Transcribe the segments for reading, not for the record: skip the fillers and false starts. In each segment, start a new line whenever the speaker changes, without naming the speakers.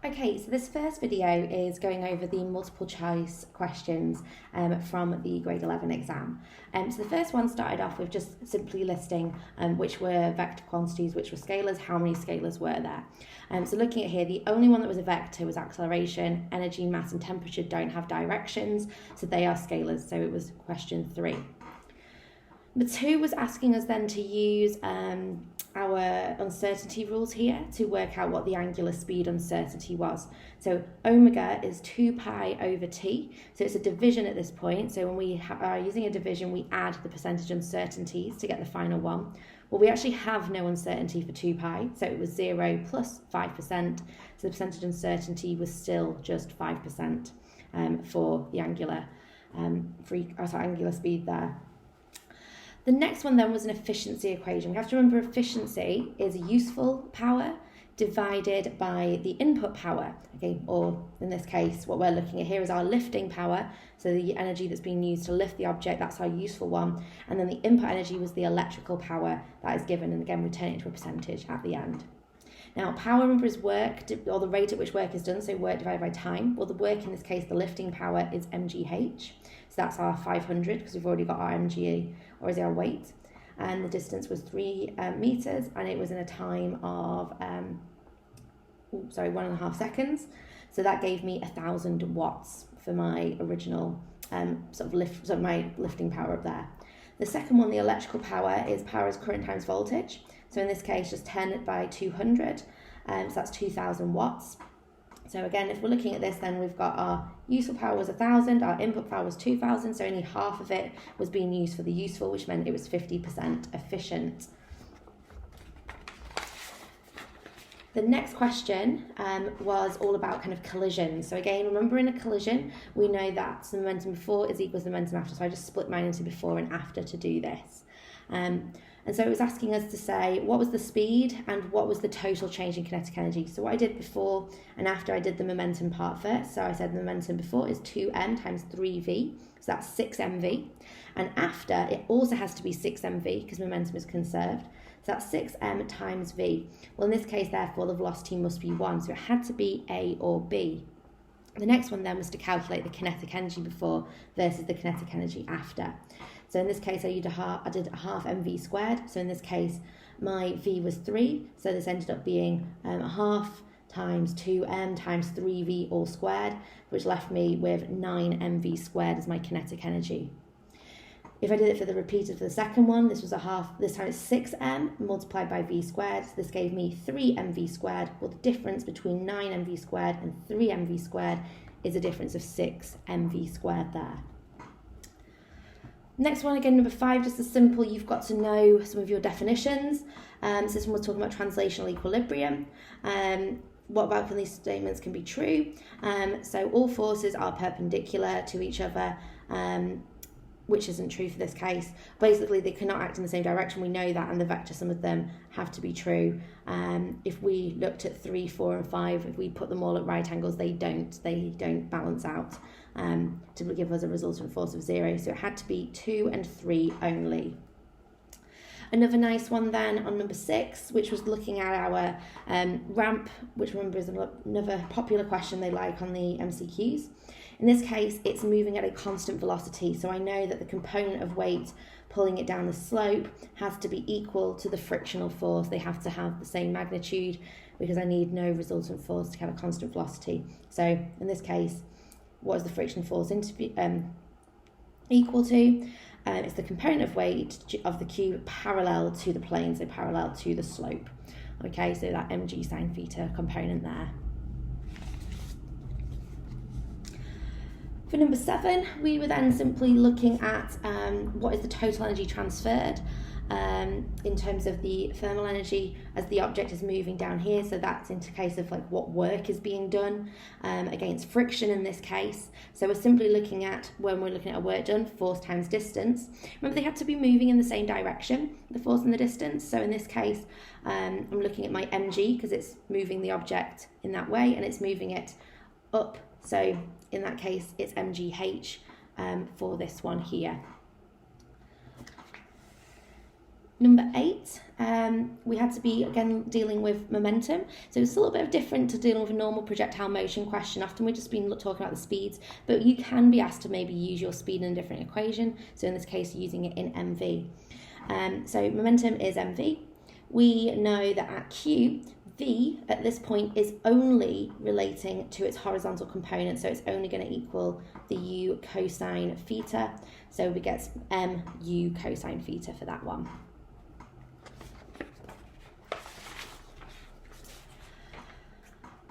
Okay, so this first video is going over the multiple choice questions from the grade 11 exam. So the first one started off with just simply listing which were vector quantities, which were scalars, how many scalars were there. So looking at here, the only one that was a vector was acceleration. Energy, mass and temperature don't have directions, so they are scalars, so it was question 3. Number 2 was asking us then to use our uncertainty rules here to work out what the angular speed uncertainty was. So omega is 2 pi over t, so it's a division at this point. So when we are using a division, we add the percentage uncertainties to get the final one. Well, we actually have no uncertainty for 2 pi, so it was 0 plus 5%, so the percentage uncertainty was still just 5% for the angular, angular speed there. The next one then was an efficiency equation. We have to remember efficiency is useful power divided by the input power, okay, or in this case, what we're looking at here is our lifting power, so the energy that's being used to lift the object, that's our useful one, and then the input energy was the electrical power that is given, and again, we turn it into a percentage at the end. Now, power, remember, is work, or the rate at which work is done, so work divided by time. Well, the work in this case, the lifting power is mgh, so that's our 500, because we've already got our mg, or is our weight, and the distance was 3 metres, and it was in a time of 1.5 seconds, so that gave me 1,000 watts for my original my lifting power up there. The second one, the electrical power, is power as current times voltage, so in this case just 10 by 200, so that's 2,000 watts. So again, if we're looking at this, then we've got our useful power was 1,000, our input power was 2,000, so only half of it was being used for the useful, which meant it was 50% efficient. The next question was all about kind of collisions. So again, remember in a collision, we know that the momentum before is equals the momentum after, so I just split mine into before and after to do this. And so it was asking us to say what was the speed and what was the total change in kinetic energy. So what I did before and after, I did the momentum part first. So I said the momentum before is 2m times 3v, so that's 6mv. And after, it also has to be 6mv because momentum is conserved. So that's 6m times v. Well, in this case, therefore, the velocity must be 1. So it had to be a or b. The next one then was to calculate the kinetic energy before versus the kinetic energy after. So in this case, I did a half mv squared. So in this case, my v was 3. So this ended up being a half times 2m times 3v all squared, which left me with 9mv squared as my kinetic energy. If I did it for the repeated for the second one, this was a half, this time it's 6m multiplied by v squared. So this gave me 3mv squared. Well, the difference between 9mv squared and 3mv squared is a difference of 6mv squared there. Next one, again, number 5, just as simple, you've got to know some of your definitions. So this one was talking about translational equilibrium. What about when these statements can be true? So all forces are perpendicular to each other, which isn't true for this case. Basically, they cannot act in the same direction. We know that, and the vector sum of them have to be true. If we looked at 3, 4, and 5, if we put them all at right angles, they don't balance out to give us a resultant force of 0. So it had to be 2 and 3 only. Another nice one then on number 6, which was looking at our ramp, which remember is another popular question they like on the MCQs. In this case, it's moving at a constant velocity, so I know that the component of weight pulling it down the slope has to be equal to the frictional force. They have to have the same magnitude because I need no resultant force to have a constant velocity. So in this case, what is the friction force equal to? It's the component of weight of the cube parallel to the plane, so parallel to the slope. Okay, so that mg sine theta component there. For number 7, we were then simply looking at what is the total energy transferred in terms of the thermal energy as the object is moving down here. So that's in case of like what work is being done against friction in this case. So we're simply looking at, when we're looking at a work done, force times distance. Remember, they have to be moving in the same direction, the force and the distance. So in this case, I'm looking at my mg because it's moving the object in that way and it's moving it up. So in that case, it's mgh for this one here. Number 8, we had to be, again, dealing with momentum. So it's a little bit different to dealing with a normal projectile motion question. Often we've just been talking about the speeds, but you can be asked to maybe use your speed in a different equation. So in this case, using it in mv. So momentum is mv. We know that at q, v at this point is only relating to its horizontal component, so it's only going to equal the u cosine theta. So we get mu cosine theta for that one.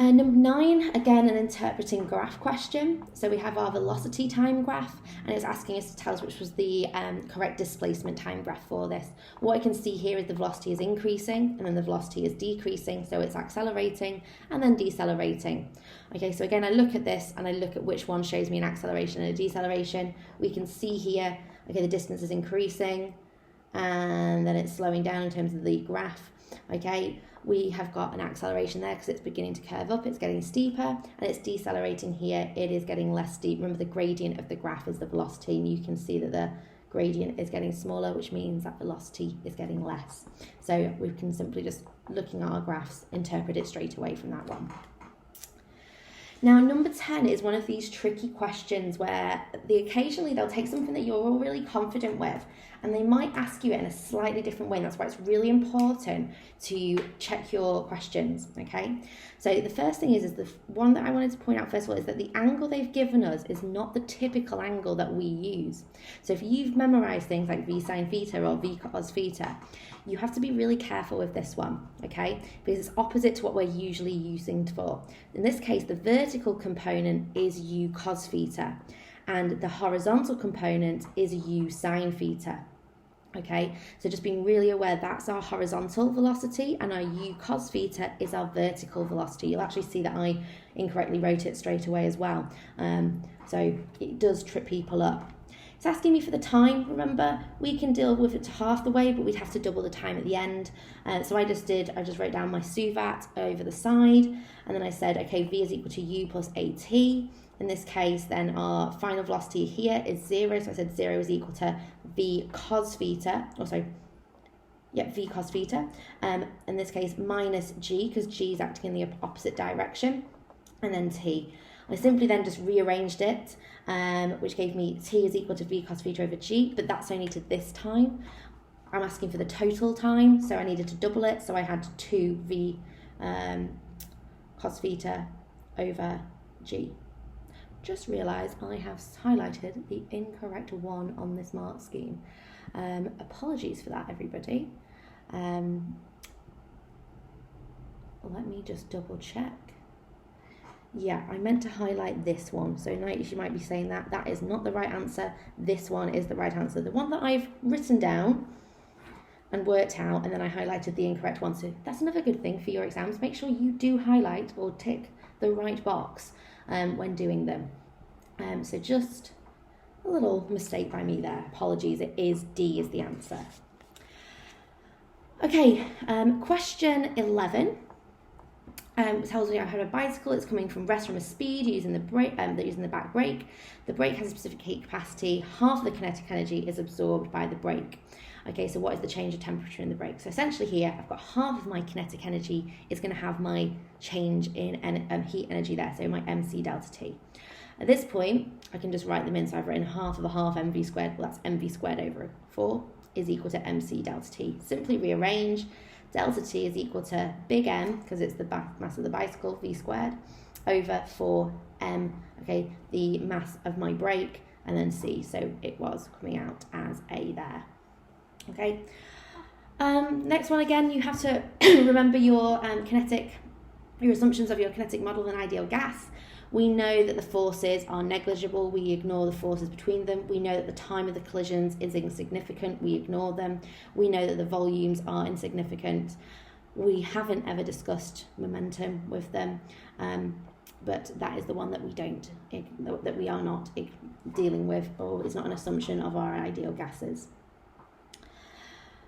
Number 9, again, an interpreting graph question. So we have our velocity time graph, and it's asking us to tell us which was the correct displacement time graph for this. What I can see here is the velocity is increasing, and then the velocity is decreasing, so it's accelerating and then decelerating. Okay, so again, I look at this and I look at which one shows me an acceleration and a deceleration. We can see here, okay, the distance is increasing, and then it's slowing down in terms of the graph. Okay, we have got an acceleration there because it's beginning to curve up, it's getting steeper, and it's decelerating here, it is getting less steep. Remember, the gradient of the graph is the velocity, and you can see that the gradient is getting smaller, which means that velocity is getting less. So we can simply, just looking at our graphs, interpret it straight away from that one. Now, number 10 is one of these tricky questions where occasionally they'll take something that you're all really confident with, and they might ask you it in a slightly different way. And that's why it's really important to check your questions, okay? So the first thing is the one that I wanted to point out first of all is that the angle they've given us is not the typical angle that we use. So if you've memorized things like v sine theta or v cos theta, you have to be really careful with this one, okay? Because it's opposite to what we're usually using for. In this case, the vertical component is u cos theta, and the horizontal component is u sine theta. Okay, so just being really aware that's our horizontal velocity, and our u cos theta is our vertical velocity. You'll actually see that I incorrectly wrote it straight away as well. So it does trip people up. It's asking me for the time. Remember, we can deal with it to half the way, but we'd have to double the time at the end. So I just wrote down my suvat over the side, and then I said, okay, v is equal to u plus at. In this case, then our final velocity here is 0, so I said 0 is equal to v cos theta, v cos theta. In this case, minus g, because g is acting in the opposite direction, and then t. I simply then just rearranged it, which gave me t is equal to v cos theta over g, but that's only to this time. I'm asking for the total time, so I needed to double it, so I had 2v cos theta over g. Just realised I have highlighted the incorrect one on this mark scheme. Apologies for that, everybody. Let me just double check. Yeah, I meant to highlight this one. So now you might be saying that is not the right answer. This one is the right answer. The one that I've written down and worked out, and then I highlighted the incorrect one. So that's another good thing for your exams. Make sure you do highlight or tick the right box when doing them. So just a little mistake by me there. Apologies, it is D is the answer. Okay, question 11. Tells me I have a bicycle. It's coming from rest from a speed using the brake. They're using the back brake. The brake has a specific heat capacity. Half of the kinetic energy is absorbed by the brake. Okay, so what is the change of temperature in the brake? So essentially here, I've got half of my kinetic energy is going to have my change in heat energy there, so my mc delta t. At this point, I can just write them in. So I've written half of a half mv squared. Well, that's mv squared over 4 is equal to mc delta t. Simply rearrange. Delta t is equal to big M, because it's the mass of the bicycle, v squared, over 4m, okay, the mass of my brake, and then c. So it was coming out as A there. Okay. Next one, again, you have to remember your assumptions of your kinetic model of an ideal gas. We know that the forces are negligible. We ignore the forces between them. We know that the time of the collisions is insignificant. We ignore them. We know that the volumes are insignificant. We haven't ever discussed momentum with them, but that is the one that we are not dealing with, or is not an assumption of our ideal gases.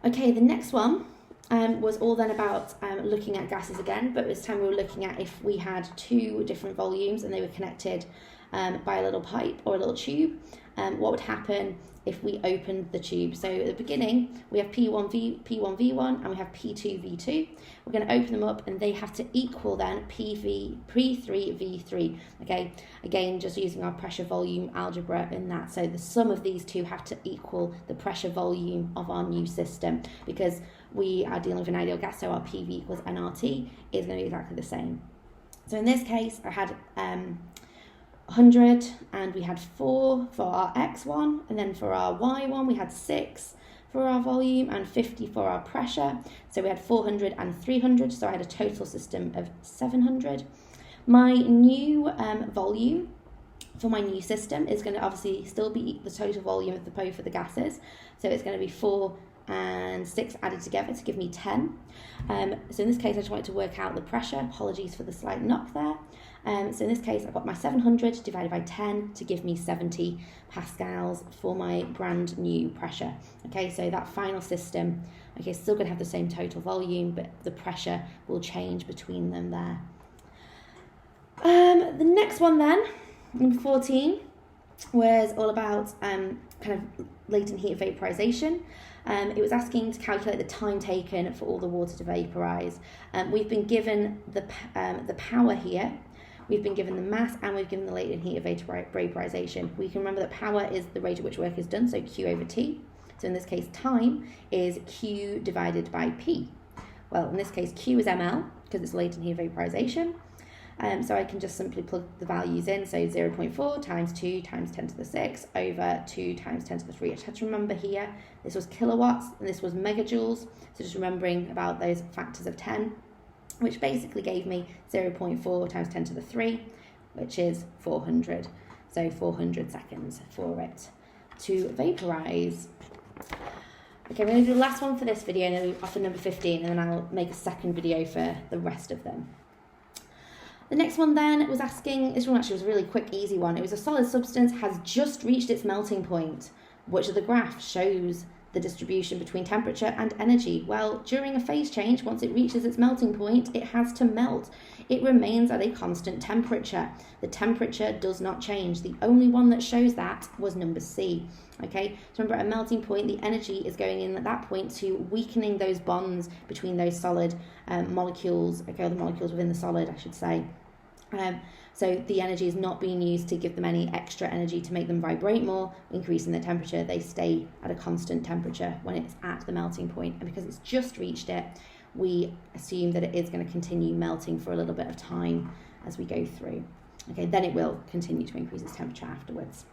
Okay, the next one was all then about looking at gases again, but this time we were looking at if we had two different volumes and they were connected by a little pipe or a little tube, what would happen if we opened the tube? So at the beginning, we have P1V1 and we have P2V2. We're going to open them up and they have to equal then P3V3. Okay, again, just using our pressure volume algebra in that. So the sum of these two have to equal the pressure volume of our new system, because we are dealing with an ideal gas, so our PV equals nRT is going to be exactly the same. So in this case, I had 100 and we had 4 for our X1, and then for our Y1 we had 6 for our volume and 50 for our pressure. So we had 400 and 300, so I had a total system of 700. My new volume for my new system is going to obviously still be the total volume of both of the gases, so it's going to be 4 and 6 added together to give me 10. So in this case I just wanted to work out the pressure. Apologies for the slight knock there. So in this case I've got my 700 divided by 10 to give me 70 pascals for my brand new pressure. Okay, so that final system, okay, still going to have the same total volume, but the pressure will change between them there. The next one then, number 14, was all about kind of latent heat vaporization. It was asking to calculate the time taken for all the water to vaporize. We've been given the power here, we've been given the mass, and we've given the latent heat of vaporization. We can remember that power is the rate at which work is done, so Q over T. So in this case, time is Q divided by P. Well, in this case, Q is ml, because it's latent heat vaporization. So I can just simply plug the values in, so 0.4 times 2 times 10 to the 6 over 2 times 10 to the 3. I just had to remember here, this was kilowatts and this was megajoules, so just remembering about those factors of 10, which basically gave me 0.4 times 10 to the 3, which is 400. So 400 seconds for it to vaporize. Okay, we're going to do the last one for this video, and then offer number 15, and then I'll make a second video for the rest of them. The next one then was asking, this one actually was a really quick, easy one. It was a solid substance has just reached its melting point. Which of the graph shows the distribution between temperature and energy? Well, during a phase change, once it reaches its melting point, it has to melt. It remains at a constant temperature. The temperature does not change. The only one that shows that was number C. Okay, so remember, at a melting point, the energy is going in at that point to weakening those bonds between those solid molecules, okay, the molecules within the solid, I should say. So the energy is not being used to give them any extra energy to make them vibrate more, increasing the temperature. They stay at a constant temperature when it's at the melting point. And because it's just reached it, we assume that it is going to continue melting for a little bit of time as we go through. Okay, then it will continue to increase its temperature afterwards.